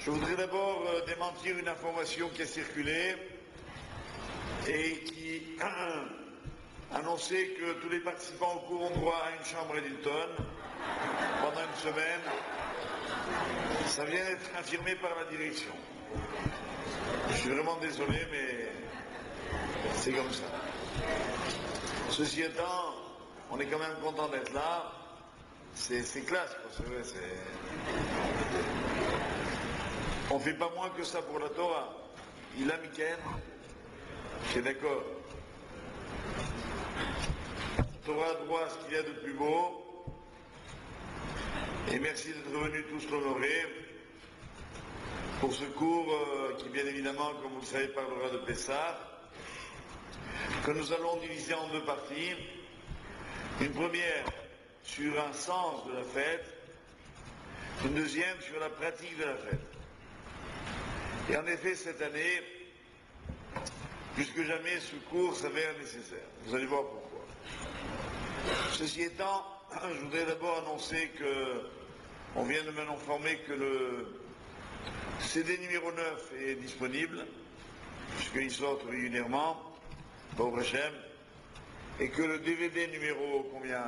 Je voudrais d'abord démentir une information qui a circulé et qui annonçait que tous les participants au cours ont droit à une chambre Hilton pendant une semaine. Ça vient d'être affirmé par la direction. Je suis vraiment désolé, mais c'est comme ça. Ceci étant, on est quand même content d'être là. C'est classe, c'est vrai. On ne fait pas moins que ça pour la Torah. Il a Miken, c'est d'accord. La Torah a droit à ce qu'il y a de plus beau. Et merci d'être venus tous l'honorer pour ce cours qui, bien évidemment, comme vous le savez, parlera de Pessah, que nous allons diviser en deux parties. Une première sur un sens de la fête, une deuxième sur la pratique de la fête. Et en effet, cette année, plus que jamais, ce cours s'avère nécessaire. Vous allez voir pourquoi. Ceci étant, je voudrais d'abord annoncer que on vient de m'informer que le CD numéro 9 est disponible, puisqu'il sort régulièrement, au Hachem, et que le DVD numéro combien?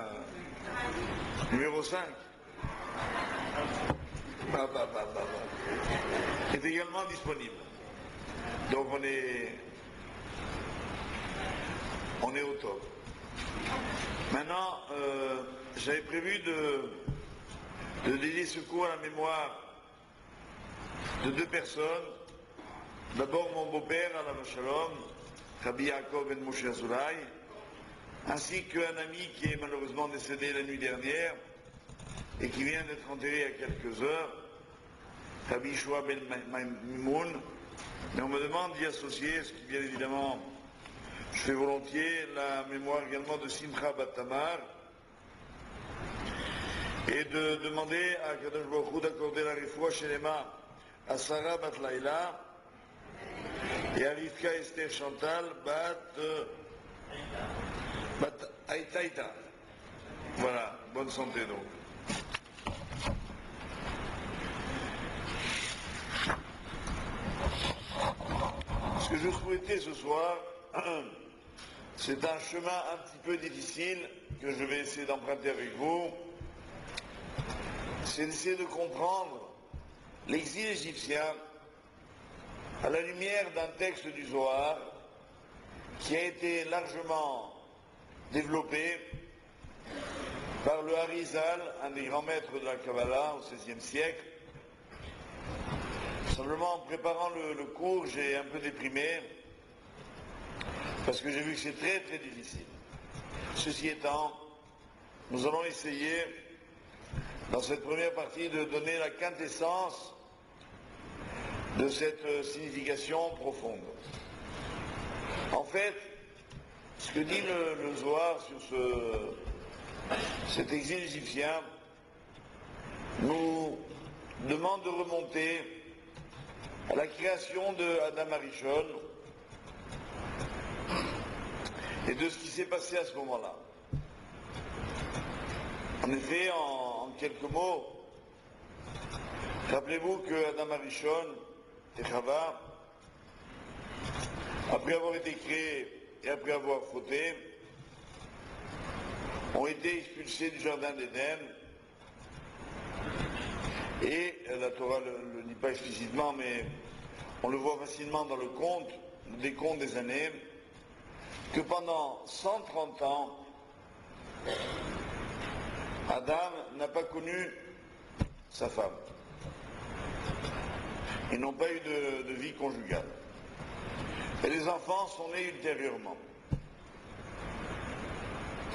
Numéro 5 est également disponible. Donc on est au top. Maintenant, j'avais prévu de dédier ce cours à la mémoire de deux personnes. D'abord mon beau-père, Alav Shalom, Rabbi Yaakov Ben Moshe Azoulay, ainsi qu'un ami qui est malheureusement décédé la nuit dernière et qui vient d'être enterré il y a quelques heures, Rabbi Shua Ben Mimoun. Mais on me demande d'y associer, ce qui bien évidemment je fais volontiers, la mémoire également de Simcha Bat Tamar, et de demander à Kadosh Baruch Hu d'accorder la refoua shelema à Sarah Bat Laila et à Rivka Esther Chantal Bat Aïtaïta. Voilà, bonne santé donc. Ce que je souhaitais ce soir, c'est un chemin un petit peu difficile que je vais essayer d'emprunter avec vous. C'est d'essayer de comprendre l'exil égyptien à la lumière d'un texte du Zohar qui a été largement développé par le Harizal, un des grands maîtres de la Kabbalah au XVIe siècle. Simplement, en préparant le cours, j'ai un peu déprimé parce que j'ai vu que c'est très très difficile. Ceci étant, nous allons essayer dans cette première partie de donner la quintessence de cette signification profonde. En fait, ce que dit le Zohar sur cet exil égyptien nous demande de remonter à la création de Adam Arishon et de ce qui s'est passé à ce moment-là. En effet, en quelques mots, rappelez-vous que Adam Arishon et Chava, après avoir été créés et après avoir fauté, ont été expulsés du jardin d'Éden. Et la Torah ne le dit pas explicitement, mais on le voit facilement dans le décompte des années, que pendant 130 ans, Adam n'a pas connu sa femme. Ils n'ont pas eu de vie conjugale. Et les enfants sont nés ultérieurement.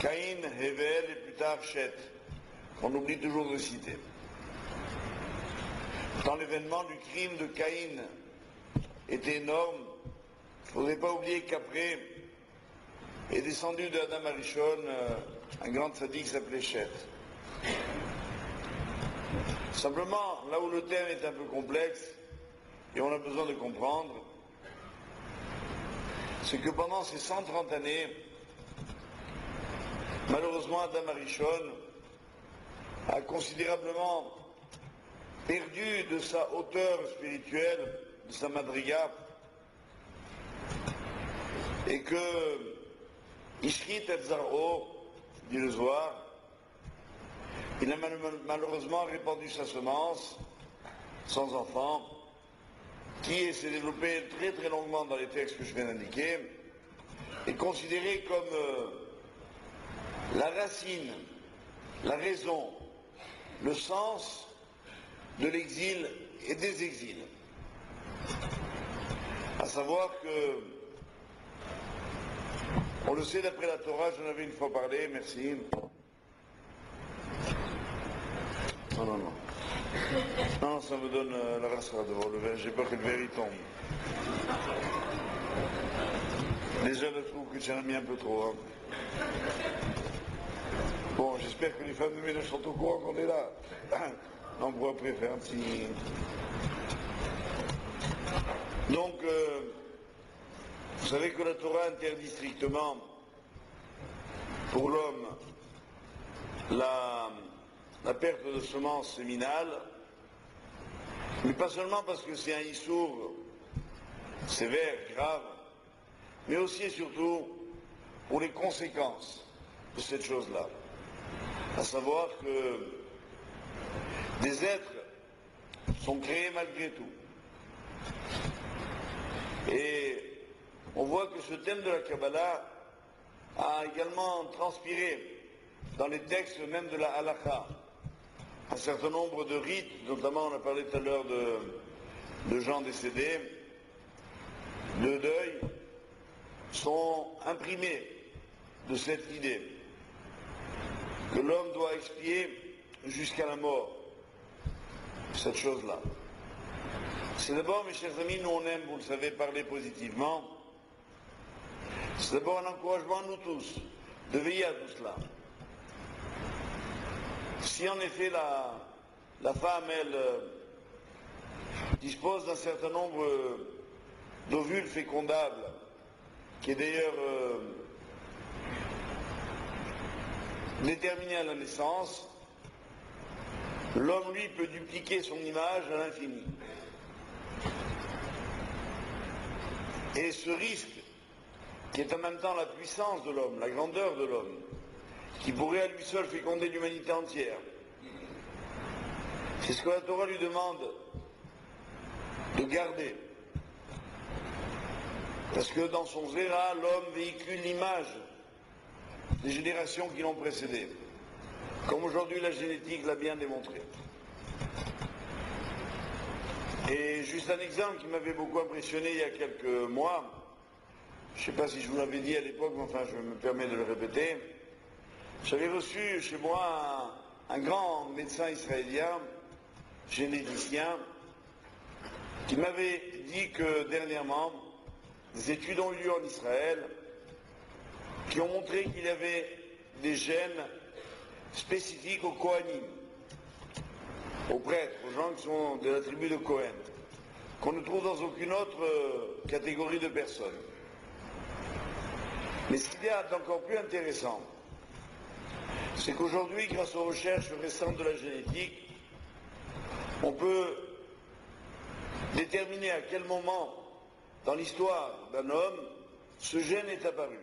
Caïn, Hevel et plus tard Chet, qu'on oublie toujours de citer. Quand l'événement du crime de Caïn était énorme, il ne faudrait pas oublier qu'après est descendu de Adam Arishon un grand tzaddik qui s'appelait Chet. Simplement, là où le thème est un peu complexe, et on a besoin de comprendre, c'est que pendant ces 130 années, malheureusement Adam Arishon a considérablement perdu de sa hauteur spirituelle, de sa madriga, et que Ishrit et Zaro, dit le Zohar, il a malheureusement répandu sa semence, sans enfant, qui s'est développé très très longuement dans les textes que je viens d'indiquer, est considéré comme la racine, la raison, le sens de l'exil et des exils. À savoir que, on le sait d'après la Torah, j'en avais une fois parlé, merci. Non. Non, ça me donne la race devant le verre, j'ai peur que le verre y tombe. Déjà, je trouve que tu en as mis un peu trop. Hein. Bon, j'espère que les femmes de ménage sont au courant qu'on est là. On pourra préférer un petit... Donc, vous savez que la Torah interdit strictement pour l'homme la perte de semences séminales, mais pas seulement parce que c'est un issour sévère, grave, mais aussi et surtout pour les conséquences de cette chose-là. À savoir que des êtres sont créés malgré tout. Et on voit que ce thème de la Kabbalah a également transpiré dans les textes même de la halakha. Un certain nombre de rites, notamment on a parlé tout à l'heure de gens décédés, de deuil, sont imprimés de cette idée que l'homme doit expier jusqu'à la mort cette chose-là. C'est d'abord, mes chers amis, nous on aime, vous le savez, parler positivement. C'est d'abord un encouragement à nous tous de veiller à tout cela. Si en effet la femme, elle, dispose d'un certain nombre d'ovules fécondables, qui est d'ailleurs déterminé à la naissance, l'homme, lui, peut dupliquer son image à l'infini. Et ce risque, qui est en même temps la puissance de l'homme, la grandeur de l'homme, qui pourrait à lui seul féconder l'humanité entière, c'est ce que la Torah lui demande de garder. Parce que dans son zéra, l'homme véhicule l'image des générations qui l'ont précédé, comme aujourd'hui la génétique l'a bien démontré. Et juste un exemple qui m'avait beaucoup impressionné il y a quelques mois, je ne sais pas si je vous l'avais dit à l'époque, mais enfin je me permets de le répéter, j'avais reçu chez moi un grand médecin israélien, généticien, qui m'avait dit que dernièrement, des études ont eu lieu en Israël qui ont montré qu'il y avait des gènes spécifiques aux Kohanim, aux prêtres, aux gens qui sont de la tribu de Cohen, qu'on ne trouve dans aucune autre catégorie de personnes. Mais ce qu'il y a d'encore plus intéressant, c'est qu'aujourd'hui, grâce aux recherches récentes de la génétique, on peut déterminer à quel moment dans l'histoire d'un homme ce gène est apparu.